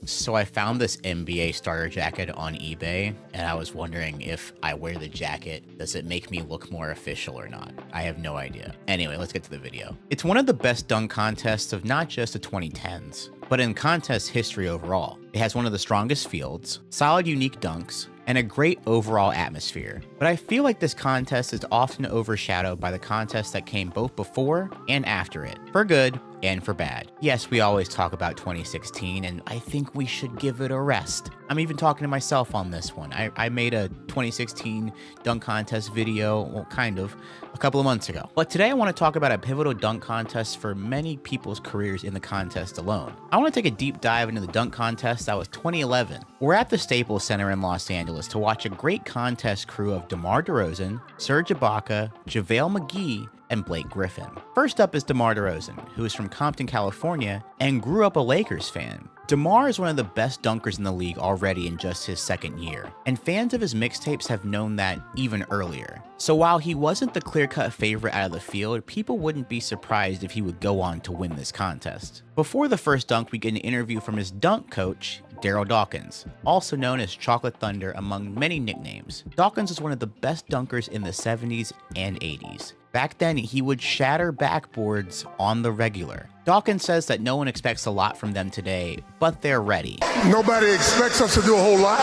So I found this NBA starter jacket on eBay, and I was wondering if I wear the jacket, does it make me look more official or not? I have no idea. Anyway, let's get to the video. It's one of the best dunk contests of not just the 2010s, but in contest history overall. It has one of the strongest fields, solid unique dunks, and a great overall atmosphere. But I feel like this contest is often overshadowed by the contests that came both before and after it, for good and for bad. Yes, we always talk about 2016, and I think we should give it a rest. I'm even talking to myself on this one. I made a 2016 dunk contest video, well, kind of, a couple of months ago. But today I want to talk about a pivotal dunk contest for many people's careers in the contest alone. I want to take a deep dive into the dunk contest that was 2011. We're at the Staples Center in Los Angeles to watch a great contest crew of DeMar DeRozan, Serge Ibaka, JaVale McGee, and Blake Griffin. First up is DeMar DeRozan, who is from Compton, California, and grew up a Lakers fan. DeMar is one of the best dunkers in the league already in just his second year, and fans of his mixtapes have known that even earlier. So while he wasn't the clear-cut favorite out of the field, people wouldn't be surprised if he would go on to win this contest. Before the first dunk, we get an interview from his dunk coach, Daryl Dawkins, also known as Chocolate Thunder among many nicknames. Dawkins was one of the best dunkers in the 70s and 80s. Back then, he would shatter backboards on the regular. Dawkins says that no one expects a lot from them today, but they're ready. Nobody expects us to do a whole lot,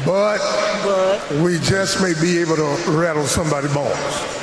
but we just may be able to rattle somebody's balls.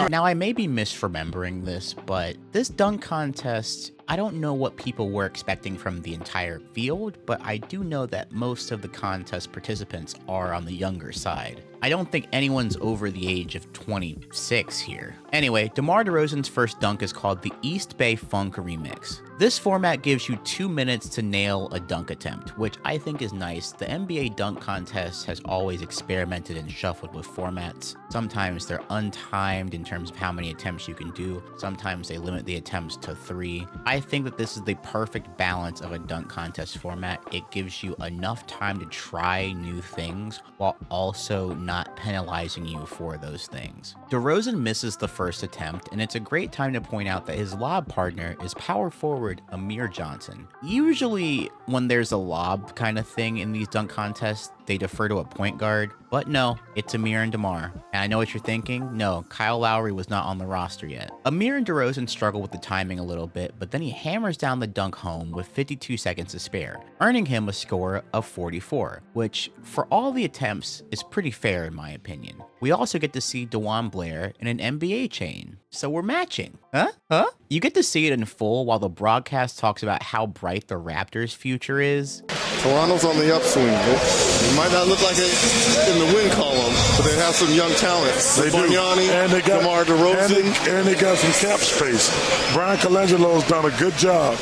Now, I may be misremembering this, but this dunk contest, I don't know what people were expecting from the entire field, but I do know that most of the contest participants are on the younger side. I don't think anyone's over the age of 26 here. Anyway, DeMar DeRozan's first dunk is called the East Bay Funk Remix. This format gives you 2 minutes to nail a dunk attempt, which I think is nice. The NBA dunk contest has always experimented and shuffled with formats. Sometimes they're untimed in terms of how many attempts you can do. Sometimes they limit the attempts to 3. I think that this is the perfect balance of a dunk contest format. It gives you enough time to try new things while also not penalizing you for those things. DeRozan misses the first attempt, and it's a great time to point out that his lob partner is power forward Amir Johnson. Usually when there's a lob kind of thing in these dunk contests, they defer to a point guard, but no, it's Amir and DeMar. And I know what you're thinking. No, Kyle Lowry was not on the roster yet. Amir and DeRozan struggle with the timing a little bit, but then he hammers down the dunk home with 52 seconds to spare, earning him a score of 44, which for all the attempts is pretty fair in my opinion. We also get to see DeJuan Blair in an NBA chain, so we're matching. Huh? You get to see it in full while the broadcast talks about how bright the Raptors' future is. Toronto's on the upswing. It might not look like it in the win column, but they have some young talent. They do. And they got DeMar DeRozan. And they got some cap space. Brian Colangelo's done a good job.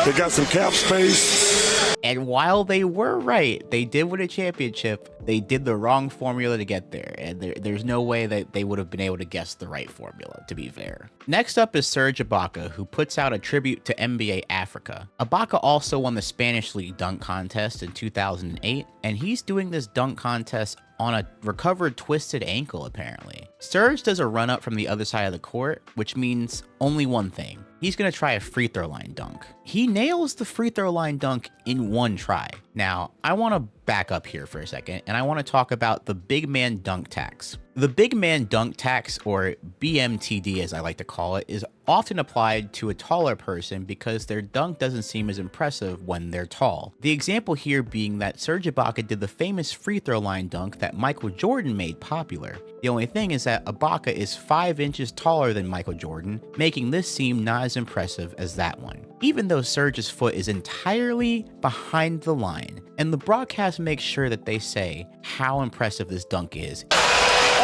They got some cap space. And while they were right, they did win a championship, they did the wrong formula to get there, and there's no way that they would have been able to guess the right formula, to be fair. Next up is Serge Ibaka, who puts out a tribute to NBA Africa. Ibaka also won the Spanish League dunk contest in 2008, and he's doing this dunk contest on a recovered twisted ankle, apparently. Serge does a run up from the other side of the court, which means only one thing. He's gonna try a free throw line dunk. He nails the free throw line dunk in one try. Now, I wanna back up here for a second, and I wanna talk about the big man dunk tax. The big man dunk tax, or BMTD as I like to call it, is often applied to a taller person because their dunk doesn't seem as impressive when they're tall. The example here being that Serge Ibaka did the famous free throw line dunk that Michael Jordan made popular. The only thing is that Ibaka is 5 inches taller than Michael Jordan, making this seem not as impressive as that one, even though Serge's foot is entirely behind the line. And the broadcast makes sure that they say how impressive this dunk is.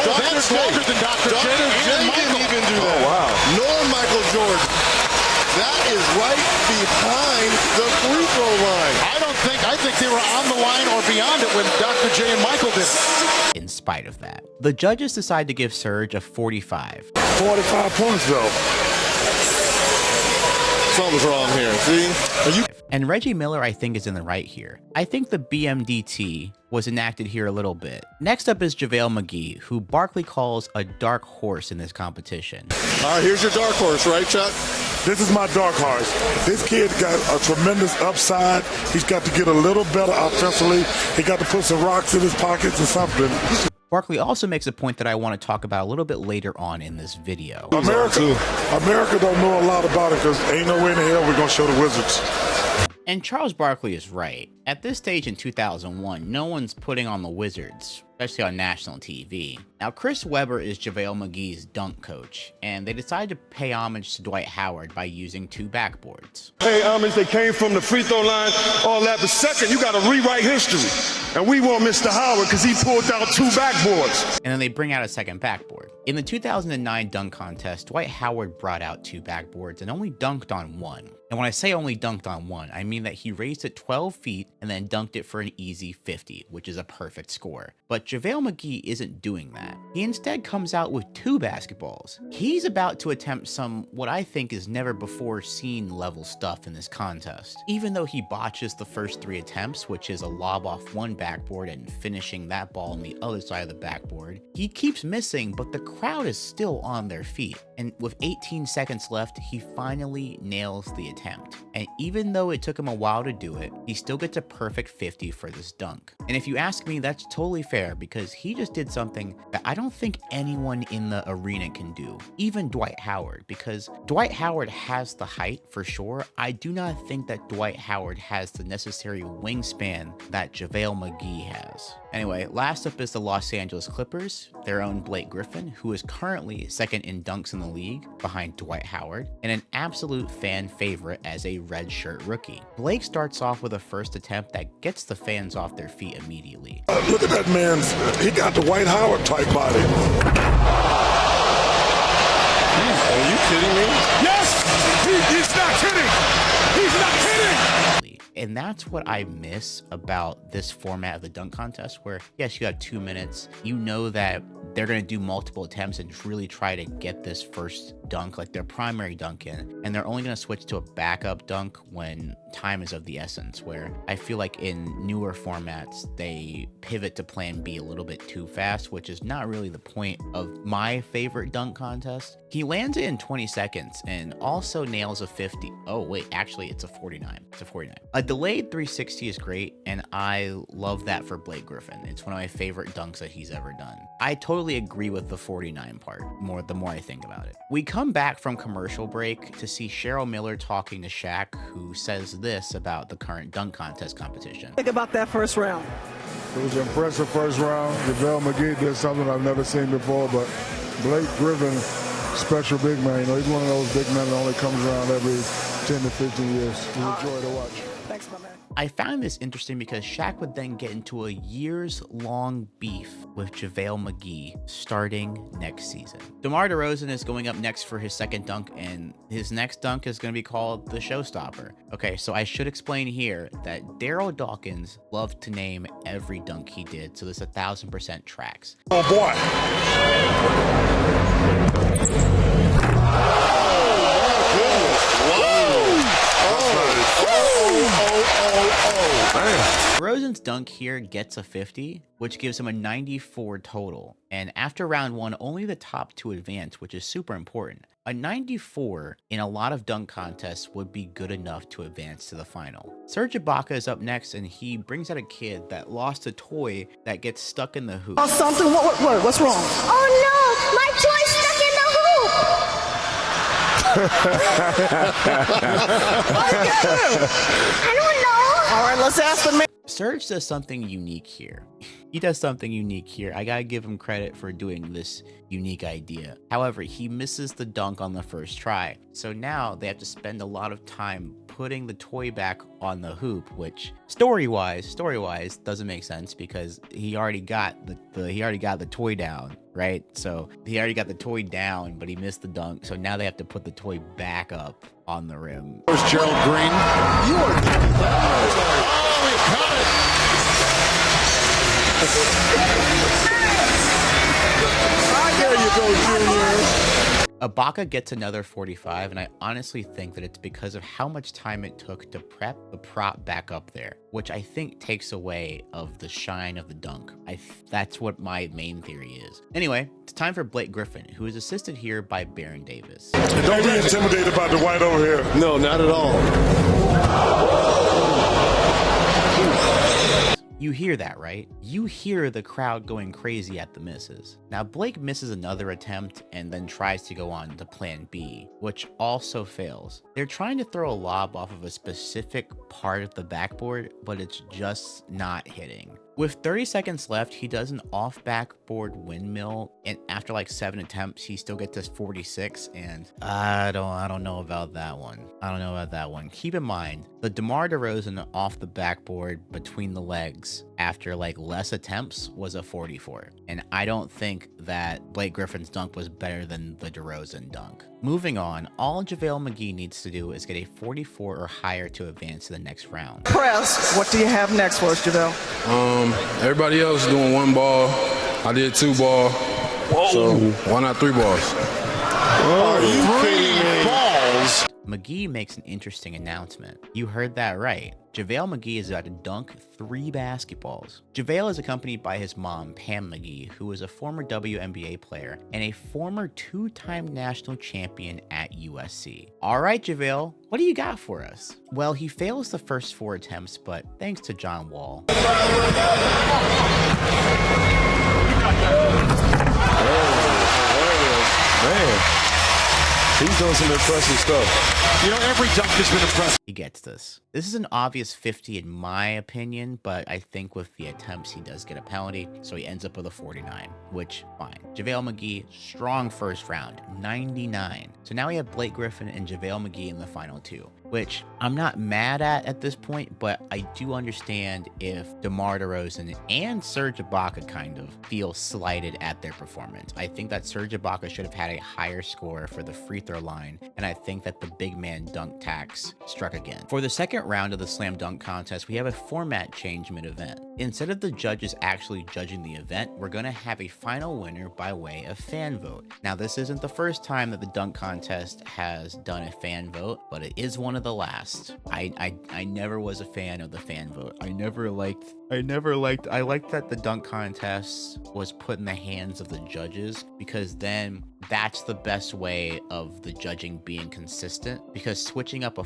Oh, that's longer than Dr. J didn't even do that. Oh, wow. Nor Michael Jordan. That is right behind the free throw line. I think they were on the line or beyond it when Dr. J and Michael did it. In spite of that, the judges decide to give Serge a 45. 45 points, though. Something's wrong here, see? And Reggie Miller, I think, is in the right here. I think the BMDT was enacted here a little bit. Next up is JaVale McGee, who Barkley calls a dark horse in this competition. All right, here's your dark horse, right, Chuck? This is my dark horse. This kid got a tremendous upside. He's got to get a little better offensively. He got to put some rocks in his pockets or something. Barkley also makes a point that I want to talk about a little bit later on in this video. America don't know a lot about it because ain't no way in the hell we're going to show the Wizards. And Charles Barkley is right. At this stage in 2001, no one's putting on the Wizards, especially on national TV. Now, Chris Webber is JaVale McGee's dunk coach, and they decided to pay homage to Dwight Howard by using 2 backboards. Hey, homage, they came from the free throw line, all that, but second, you got to rewrite history. And we want Mr. Howard because he pulled out 2 backboards. And then they bring out a second backboard. In the 2009 dunk contest, Dwight Howard brought out 2 backboards and only dunked on 1. And when I say only dunked on 1, I mean that he raised it 12 feet and then dunked it for an easy 50, which is a perfect score. But JaVale McGee isn't doing that. He instead comes out with 2 basketballs. He's about to attempt some, what I think is never before seen level stuff in this contest. Even though he botches the first 3 attempts, which is a lob off 1 backboard and finishing that ball on the other side of the backboard, he keeps missing, but the crowd is still on their feet. And with 18 seconds left, he finally nails the attempt. And even though it took him a while to do it, he still gets a perfect 50 for this dunk. And if you ask me, that's totally fair because he just did something that I don't think anyone in the arena can do, even Dwight Howard, because Dwight Howard has the height for sure. I do not think that Dwight Howard has the necessary wingspan that JaVale McGee has. Anyway, last up is the Los Angeles Clippers, their own Blake Griffin, who is currently second in dunks in the league behind Dwight Howard, and an absolute fan favorite as a redshirt rookie. Blake starts off with a first attempt that gets the fans off their feet immediately. Look at that man's, he got the Dwight Howard type body. Are you kidding me? Yes! He's not kidding! He's not kidding! And that's what I miss about this format of the dunk contest, where yes, you have 2 minutes. You know that they're going to do multiple attempts and really try to get this first dunk, like their primary dunk in, and they're only going to switch to a backup dunk when time is of the essence, where I feel like in newer formats, they pivot to plan B a little bit too fast, which is not really the point of my favorite dunk contest. He lands it in 20 seconds and also nails a 50. Oh wait, actually it's a 49. It's a 49. A delayed 360 is great, and I love that for Blake Griffin. It's one of my favorite dunks that he's ever done. I totally agree with the 49 part, the more I think about it. We come back from commercial break to see Cheryl Miller talking to Shaq, who says this about the current dunk contest competition. Think about that first round. It was an impressive first round. JaVale McGee did something I've never seen before, but Blake Griffin, special big man. You know, he's one of those big men that only comes around every 10 to 15 years. It's a joy to watch. Thanks, my man. I found this interesting because Shaq would then get into a years-long beef with JaVale McGee starting next season. DeMar DeRozan is going up next for his second dunk, and his next dunk is going to be called the Showstopper. Okay, so I should explain here that Daryl Dawkins loved to name every dunk he did, so this 1000% tracks. Oh boy. DeRozan's dunk here gets a 50, which gives him a 94 total. And after round 1, only the top 2 advance, which is super important. A 94 in a lot of dunk contests would be good enough to advance to the final. Serge Ibaka is up next, and he brings out a kid that lost a toy that gets stuck in the hoop. Oh, something? What's wrong? Oh no, my toy's stuck in the hoop! I don't know. All right, let's ask the man. Serge does something unique here. He does something unique here. I gotta give him credit for doing this unique idea. However, he misses the dunk on the first try. So now they have to spend a lot of time putting the toy back on the hoop, which story-wise doesn't make sense because he already got the toy down, right? So he already got the toy down, but he missed the dunk. So now they have to put the toy back up on the rim. There's Gerald Green. You are. Oh, he caught it. There you go, Junior. Ibaka gets another 45, and I honestly think that it's because of how much time it took to prep the prop back up there, which I think takes away of the shine of the dunk. That's what my main theory is. Anyway, it's time for Blake Griffin, who is assisted here by Baron Davis. Don't be intimidated by the white over here. No, not at all. You hear that, right? You hear the crowd going crazy at the misses. Now, Blake misses another attempt and then tries to go on to plan B, which also fails. They're trying to throw a lob off of a specific part of the backboard, but it's just not hitting. With 30 seconds left, he does an off backboard windmill, and after like 7 attempts, he still gets to 46, and I don't know about that one. Keep in mind, the DeMar DeRozan off the backboard between the legs after like less attempts was a 44, and I don't think that Blake Griffin's dunk was better than the DeRozan dunk. Moving on, all JaVale McGee needs to do is get a 44 or higher to advance to the next round. Press. What do you have next for us, JaVale? Everybody else doing 1 ball. I did 2 ball. Whoa. So why not 3 balls? Are you kidding me? Balls. McGee makes an interesting announcement. You heard that right. JaVale McGee is about to dunk 3 basketballs. JaVale is accompanied by his mom, Pam McGee, who is a former WNBA player and a former 2-time national champion at USC. All right, JaVale, what do you got for us? Well, he fails the first 4 attempts, but thanks to John Wall. Man. He's doing some impressive stuff. You know, every dunk has been impressive. He gets this. This is an obvious 50 in my opinion, but I think with the attempts, he does get a penalty, so he ends up with a 49, which, fine. JaVale McGee, strong first round, 99. So now we have Blake Griffin and JaVale McGee in the final 2, which I'm not mad at this point, but I do understand if DeMar DeRozan and Serge Ibaka kind of feel slighted at their performance. I think that Serge Ibaka should have had a higher score for the free throw line, and I think that the big man dunk tax struck again. For the second round of the slam dunk contest, we have a format change mid-event. Instead of the judges actually judging the event, we're going to have a final winner by way of fan vote. Now, this isn't the first time that the dunk contest has done a fan vote, but it is one of the last. I never was a fan of the fan vote. I liked that the dunk contest was put in the hands of the judges, because then that's the best way of the judging being consistent, because switching up a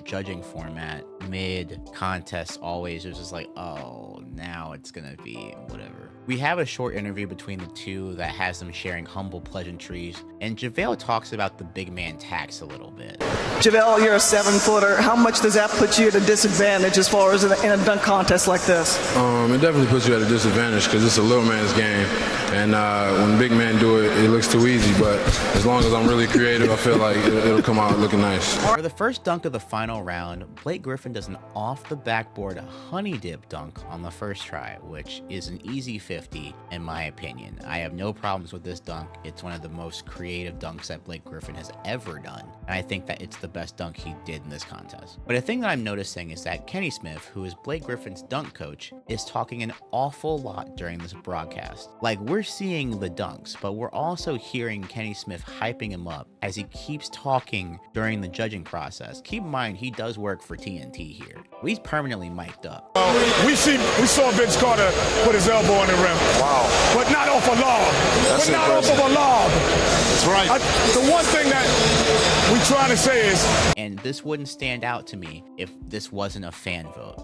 judging format mid contest always is just like, oh, now it's gonna be whatever. We have a short interview between the two that has them sharing humble pleasantries, and JaVale talks about the big man tax a little bit. JaVale, you're a 7-footer. How much does that put you at a disadvantage as far as in a dunk contest like this? It definitely puts you at a disadvantage because it's a little man's game, and when big men do it, it looks too easy. But as long as I'm really creative, I feel like it'll come out looking nice. For the first dunk of the final round, Blake Griffin does an off the backboard honey dip dunk on the first try, which is an easy 50 in my opinion. I have no problems with this dunk. It's one of the most creative dunks that Blake Griffin has ever done, and I think that it's the best dunk he did in this contest. But a thing that I'm noticing is that Kenny Smith, who is Blake Griffin's dunk coach, is talking an awful lot during this broadcast. Like, we're seeing the dunks, but we're also hearing Kenny Smith hyping him up as he keeps talking during the judging process. Keep in mind, he does work for TNT here. He's permanently mic'd up. We saw Vince Carter put his elbow in the rim. Wow. But not off a lob. That's but not impressive. off of a lob. That's right. The one thing that we trying to say is, And this wouldn't stand out to me if this wasn't a fan vote.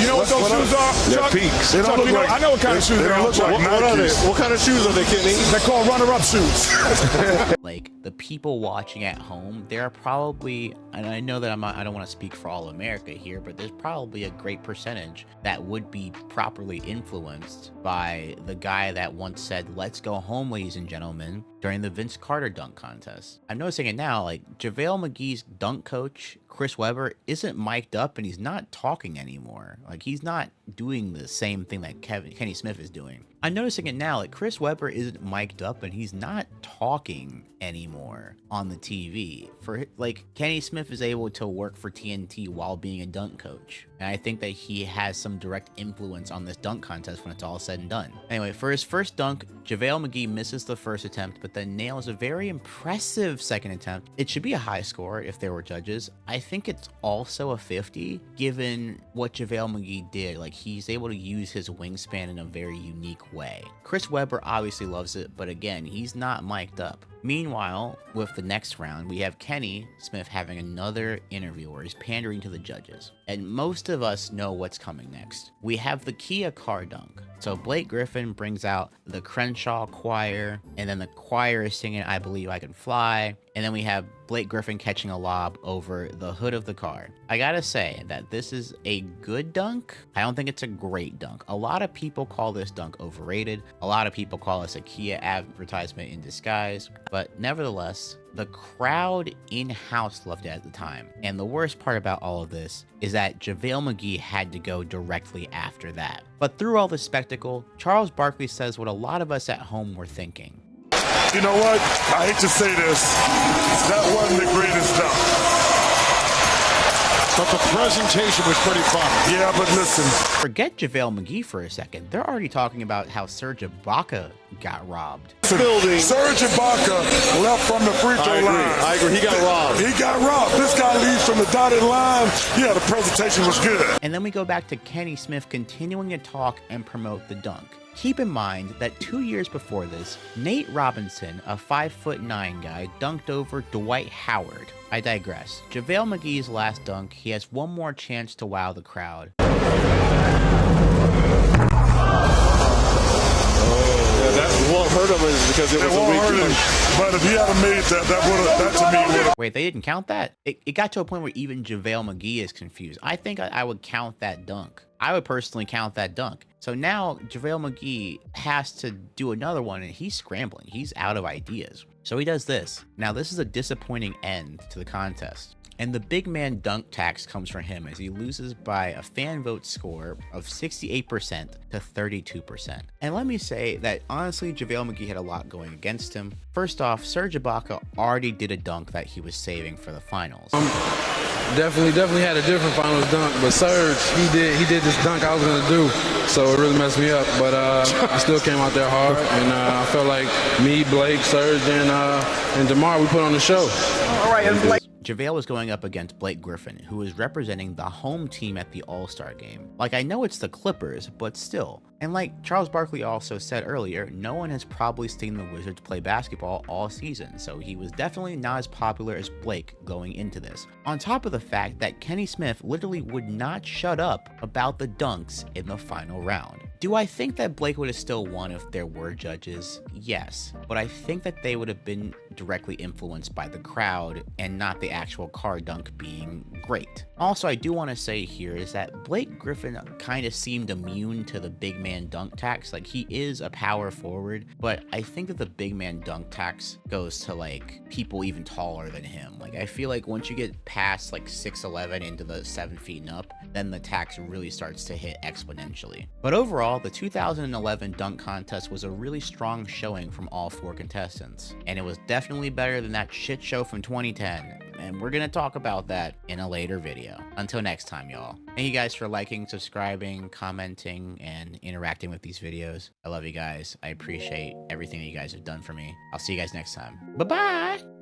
you know what those shoes are? They're Chuck? peaks. They don't Chuck, look you know, like- I know what kind of shoes They they don't are. look like Chuck. What are they? What kind of shoes are they, Kenny? They're called runner-up shoes. Like, the people watching at home, there are probably, and I know that I don't want to speak for all America here, but there's probably a great percentage that would be properly influenced by the guy that once said, "Let's go home, ladies and gentlemen," during the Vince Carter dunk contest. I'm noticing it now, like, JaVale McGee's dunk coach, Chris Webber, isn't mic'd up and he's not talking anymore. Like, he's not doing the same thing that Kenny Smith is doing. I'm noticing it now, like Chris Webber isn't mic'd up and he's not talking anymore on the TV. For like Kenny Smith is able to work for TNT while being a dunk coach. And I think that he has some direct influence on this dunk contest when it's all said and done. Anyway, for his first dunk, JaVale McGee misses the first attempt, but then nails a very impressive second attempt. It should be a high score if there were judges. I think it's also a 50, given what JaVale McGee did. Like, he's able to use his wingspan in a very unique way. Chris Webber obviously loves it, but again, he's not mic'd up. Meanwhile, with the next round, we have Kenny Smith having another interview where he's pandering to the judges. And most of us know what's coming next. We have the Kia car dunk. So Blake Griffin brings out the Crenshaw choir, and then the choir is singing I Believe I Can Fly. And then we have Blake Griffin catching a lob over the hood of the car. I gotta say that this is a good dunk. I don't think it's a great dunk. A lot of people call this dunk overrated. A lot of people call this a Kia advertisement in disguise. But nevertheless, the crowd in-house loved it at the time. And the worst part about all of this is that JaVale McGee had to go directly after that. But through all the spectacle, Charles Barkley says what a lot of us at home were thinking. You know what? I hate to say this. That wasn't the greatest dunk. But the presentation was pretty fun. Yeah, but listen. Forget JaVale McGee for a second. They're already talking about how Serge Ibaka got robbed. Building. Serge Ibaka left from the free throw line. I agree. He got robbed. He got robbed. This guy leaves from the dotted line. Yeah, the presentation was good. And then we go back to Kenny Smith continuing to talk and promote the dunk. Keep in mind that 2 years before this, Nate Robinson, a 5'9" guy, dunked over Dwight Howard. I digress. JaVale McGee's last dunk, he has one more chance to wow the crowd. That won't hurt him is because it was a weak dunk. But if he hadn't made that to me would have. Wait, they didn't count that? It got to a point where even JaVale McGee is confused. I think I would count that dunk. I would personally count that dunk. So now JaVale McGee has to do another one and he's scrambling. He's out of ideas. So he does this. Now this is a disappointing end to the contest. And the big man dunk tax comes from him as he loses by a fan vote score of 68% to 32%. And let me say that honestly, JaVale McGee had a lot going against him. First off, Serge Ibaka already did a dunk that he was saving for the finals. Definitely had a different finals dunk, but Serge, he did this dunk I was gonna do, so it really messed me up. But I still came out there hard, and I felt like me, Blake, Serge, and DeMar, we put on the show. All right, and Blake. JaVale was going up against Blake Griffin, who was representing the home team at the All-Star game. Like, I know it's the Clippers, but still. And like Charles Barkley also said earlier, no one has probably seen the Wizards play basketball all season, so he was definitely not as popular as Blake going into this. On top of the fact that Kenny Smith literally would not shut up about the dunks in the final round. Do I think that Blake would have still won if there were judges? Yes, but I think that they would have been directly influenced by the crowd and not the actual car dunk being great. Also, I do want to say here is that Blake Griffin kind of seemed immune to the big man dunk tax. Like, he is a power forward, but I think that the big man dunk tax goes to like people even taller than him. Like, I feel like once you get past like 6'11" into the 7 feet and up, then the tax really starts to hit exponentially. But overall, the 2011 dunk contest was a really strong showing from all 4 contestants, and it was definitely better than that shit show from 2010. And we're gonna talk about that in a later video. Until next time, y'all. Thank you guys for liking, subscribing, commenting, and interacting with these videos. I love you guys. I appreciate everything that you guys have done for me. I'll see you guys next time. Bye-bye!